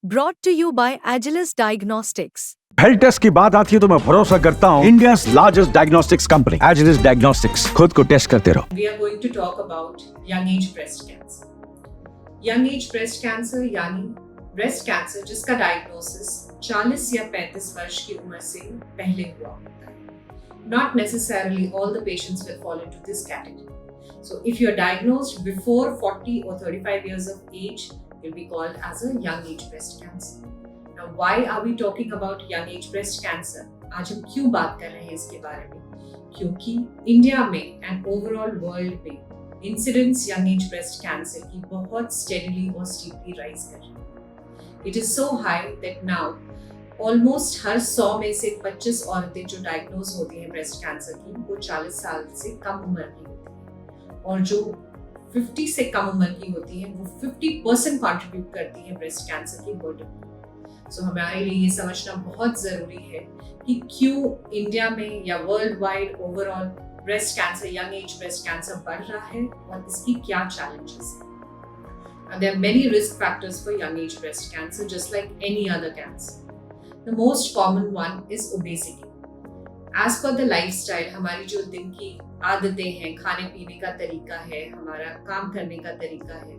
Brought to you by Agilus Diagnostics. Health test की बात आती है तो मैं भरोसा करता हूँ India largest diagnostics company Agilus diagnostics. खुद को टेस्ट करते रहो। We are going to talk about young age breast cancer. Young age breast cancer यानी breast cancer जिसका डायग्नोसिस 40 या 35 वर्ष की उम्र से पहले हुआ होता है. Not necessarily all the patients will fall into this category. So if you are diagnosed before 40 or 35 years of age, you'll be called as a young age breast cancer. Now, why are we talking about young age breast cancer? आज हम क्यों बात कर रहे हैं इसके बारे में? क्योंकि इंडिया में एंड ओवरऑल वर्ल्ड में incidence young age breast cancer की बहुत स्टेडीली और स्टीपली राइज कर रही है. It is so high that now almost हर 100 में से 25 औरतें जो डायग्नोज होती हैं ब्रेस्ट कैंसर की वो 40 साल से कम उम्र की होती हैं और जो 50 से कम उम्र की होती हैं वो 50% कंट्रीब्यूट करती हैं ब्रेस्ट कैंसर की बर्डन. सो हमारे लिए ये समझना बहुत ज़रूरी है कि क्यों इंडिया में या world wide overall breast cancer young age breast cancer बढ़ रहा है और इसकी क्या चैलेंजेस हैं. There are many risk factors for young age breast cancer just like any other cancer. The most common one is obesity. As per the lifestyle, हमारी जो दिन की आदतें हैं, खाने पीने का तरीका है, हमारा काम करने का तरीका है,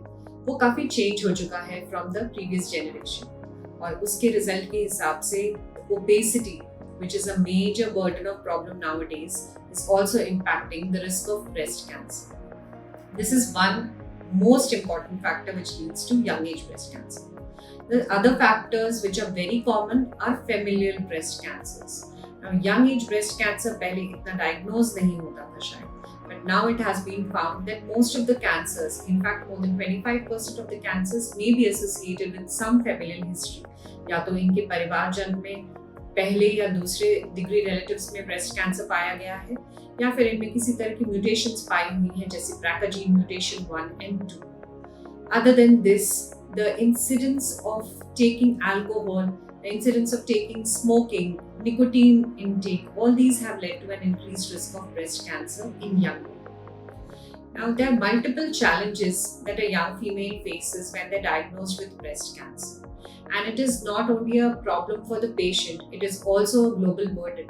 वो काफ़ी चेंज हो चुका है from the previous generation. और उसके रिजल्ट के हिसाब से obesity, which is a major burden of problem nowadays, is also impacting the risk of breast cancer. This is one most important factor which leads to young age breast cancer. The other factors which are very common are familial breast cancers. Now, young age breast cancer पहले इतना diagnosed नहीं होता था शायद. But now it has been found that most of the cancers, in fact more than 25% of the cancers may be associated with some familial history. या तो इनके परिवारजन में पहले या दूसरे डिग्री रिलेटिव्स में ब्रेस्ट कैंसर पाया गया है या फिर इनमें किसी तरह की म्यूटेशंस पाई हुई हैं जैसे BRCA gene mutation 1 and 2. Other than this, the incidence of taking alcohol, the incidence of taking smoking, nicotine intake, all these have led to an increased risk of breast cancer in young women. Now, there are multiple challenges that a young female faces when they're diagnosed with breast cancer. And it is not only a problem for the patient, it is also a global burden.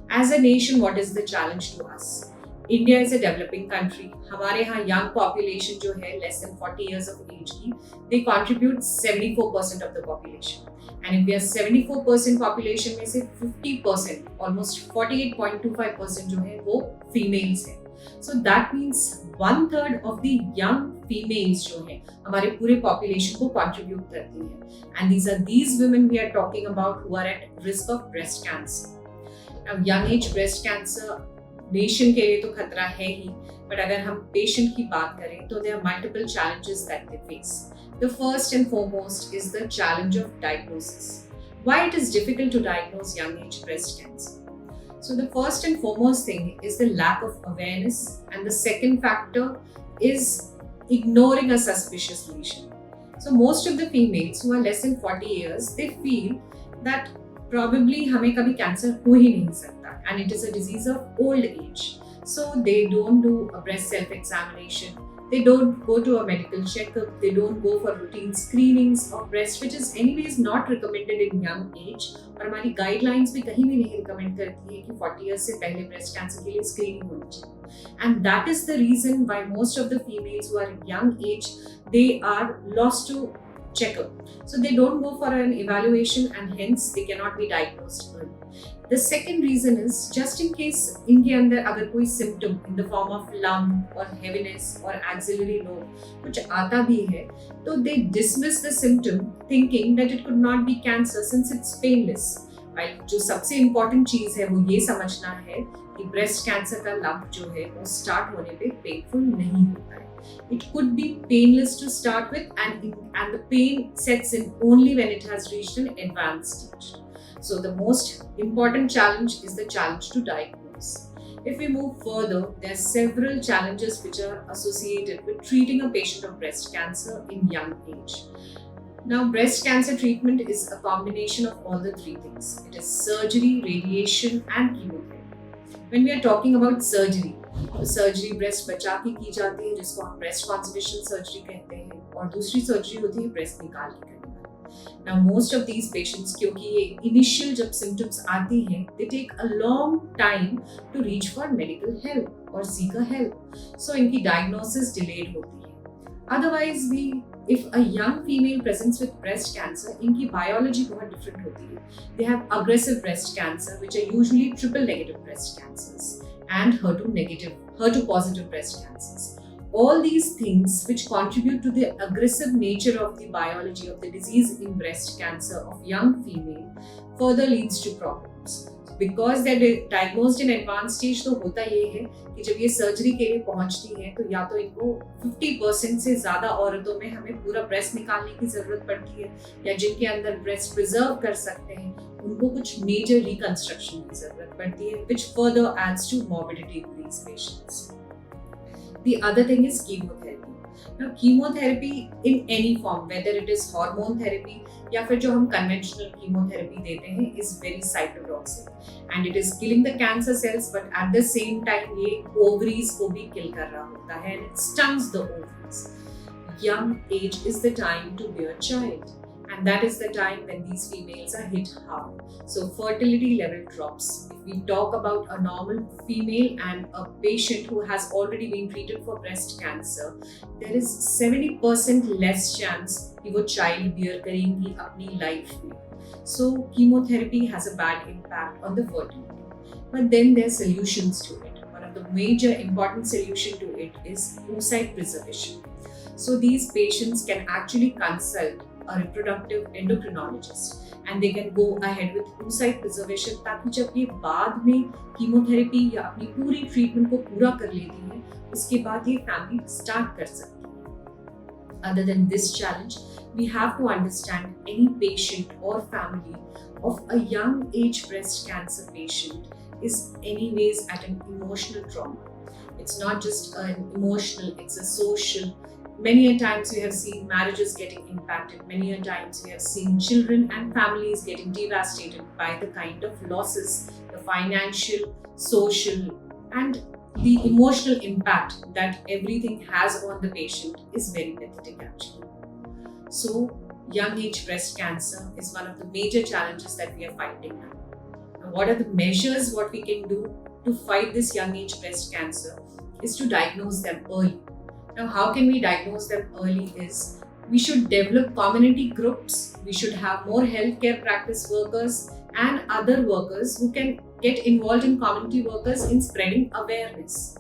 As a nation, what is the challenge to us? India is a developing country. हमारे यहाँ young population जो है less than 40 years of age की, they contribute 74% of the population. And if we are 74% population में से 50%, almost 48.25% जो है वो females हैं. So that means 1/3 of the young females जो हैं हमारे पूरे population को contribute करती हैं. And these are these women we are talking about who are at risk of breast cancer. Now, young age breast cancer nation के लिए तो खतरा है ही, but अगर हम patient की बात करें तो there are multiple challenges that they face. The first and foremost is the challenge of diagnosis. Why it is difficult to diagnose young age breast cancer? So the first and foremost thing is the lack of awareness, and the second factor is ignoring a suspicious lesion. So most of the females who are less than 40 years, they feel that probably हमें कभी cancer हो ही नहीं सकता, and it is a disease of old age. So they don't do a breast self-examination. They don't go to a medical checkup. They don't go for routine screenings of breast, which is anyways not recommended in young age. और हमारी guidelines भी कहीं भी नहीं recommend करती है कि 40 years से पहले breast cancer के लिए screening होनी चाहिए. And that is the reason why most of the females who are young age, they are lost to checkup. So they don't go for an evaluation and hence they cannot be diagnosed early. The second reason is just in case इनके अंदर अगर कोई symptom in the form of lump or heaviness or axillary lobe कुछ आता भी है तो they dismiss the symptom thinking that it could not be cancer since it's painless. While जो सबसे important चीज़ है वो ये समझना है कि breast cancer का lump जो है वो start होने पे painful नहीं होता है. It could be painless to start with and the pain sets in only when it has reached an advanced stage. So the most important challenge is the challenge to diagnose. If we move further, there are several challenges which are associated with treating a patient of breast cancer in young age. Now, breast cancer treatment is a combination of all the three things. It is surgery, radiation and chemotherapy. When we are talking about surgery, surgery breast बचा के की जाती है जिसको हम breast conservation surgery कहते हैं और दूसरी सर्जरी होती है ब्रेस्ट निकाल के करने वाली. Now most of these patients, क्योंकि ये initial जब symptoms आती हैं, they take a long time to reach for medical help or seek a help. So इनकी diagnosis delayed होती है. Otherwise if a young female presents with breast cancer, इनकी biology बहुत different होती है. They have aggressive breast cancer, which are usually triple negative breast cancers, and HER2 positive breast cancers. All these things which contribute to the aggressive nature of the biology of the disease in breast cancer of young female further leads to problems. Because they're diagnosed in advanced stage, तो होता ये है कि जब ये surgery के लिए पहुंचती हैं तो या तो इनको 50% से ज़्यादा औरतों में हमें पूरा ब्रेस्ट निकालने की ज़रूरत पड़ती है, या जिनके अंदर ब्रेस्ट प्रिजर्व कर सकते हैं उनको कुछ मेजर रिकंस्ट्रक्शन की ज़रूरत पड़ती है, which further adds to morbidity in these patients. The other thing is chemotherapy. Now chemotherapy in any form, whether it is hormone therapy या फिर जो हम conventional chemotherapy देते हैं, is very cytotoxic and it is killing the cancer cells, but at the same time ये ovaries को भी kill कर रहा होता है and it stunts the ovaries. Young age is the time to bear child, and that is the time when these females are hit hard. So fertility level drops. If we talk about a normal female and a patient who has already been treated for breast cancer, there is 70% less chance कि वो child bear करेंगी अपनी life में. So chemotherapy has a bad impact on the fertility. But then there are solutions to it. One of the major important solution to it is oocyte preservation. So these patients can actually consult a reproductive endocrinologist and they can go ahead with oocyte preservation, ताकि जब ये बाद में chemotherapy या अपनी पूरी treatment को पूरा कर लेती है उसके बाद ये फैमिली स्टार्ट कर सकती है. Other than this challenge, we have to understand any patient or family of a young age breast cancer patient is anyways at an emotional trauma. It's not just an emotional, it's a social. Many a times we have seen marriages getting impacted. Many a times we have seen children and families getting devastated by the kind of losses, the financial, social, and the emotional impact that everything has on the patient is very pathetic actually. So, young age breast cancer is one of the major challenges that we are fighting now. Now, what are the measures what we can do to fight this young age breast cancer is to diagnose them early. Now, how can we diagnose them early is we should develop community groups, we should have more healthcare practice workers and other workers who can get involved in community workers in spreading awareness.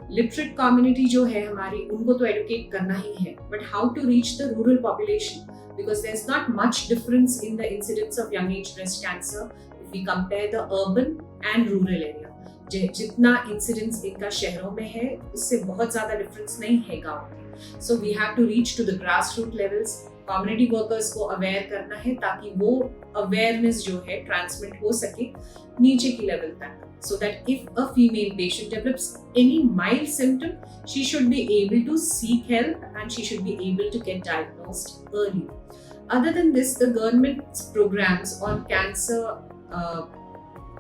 Literate community जो है हमारी उनको तो educate करना ही है, but how to reach the rural population, because there's not much difference in the incidence of young age breast cancer if we compare the urban and rural area. जितना incidence इनका शहरों में है उससे बहुत ज़्यादा डिफरेंस नहीं है गाँव में. So we have to reach to the grass root levels. Community workers को अवेयर करना है ताकि वो अवेयरनेस जो है ट्रांसमिट हो सके नीचे की लेवल तक, so that if a female patient develops any mild symptom, she should be able to seek help and she should be able to get diagnosed early. Other than this, the government's programs on cancer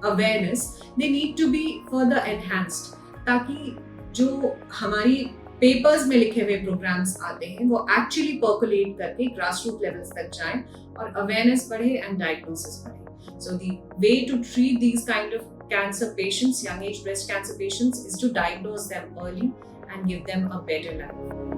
awareness, they need to be further enhanced, ताकि जो हमारी papers में लिखे हुए programmes आते हैं वो actually percolate करके ग्रास रूट लेवल्स तक जाएं और अवेयरनेस बढ़े एंड डायग्नोसिस बढ़े. So the way to treat these kind of cancer patients, young age breast cancer patients, is to diagnose them early and give them a better life.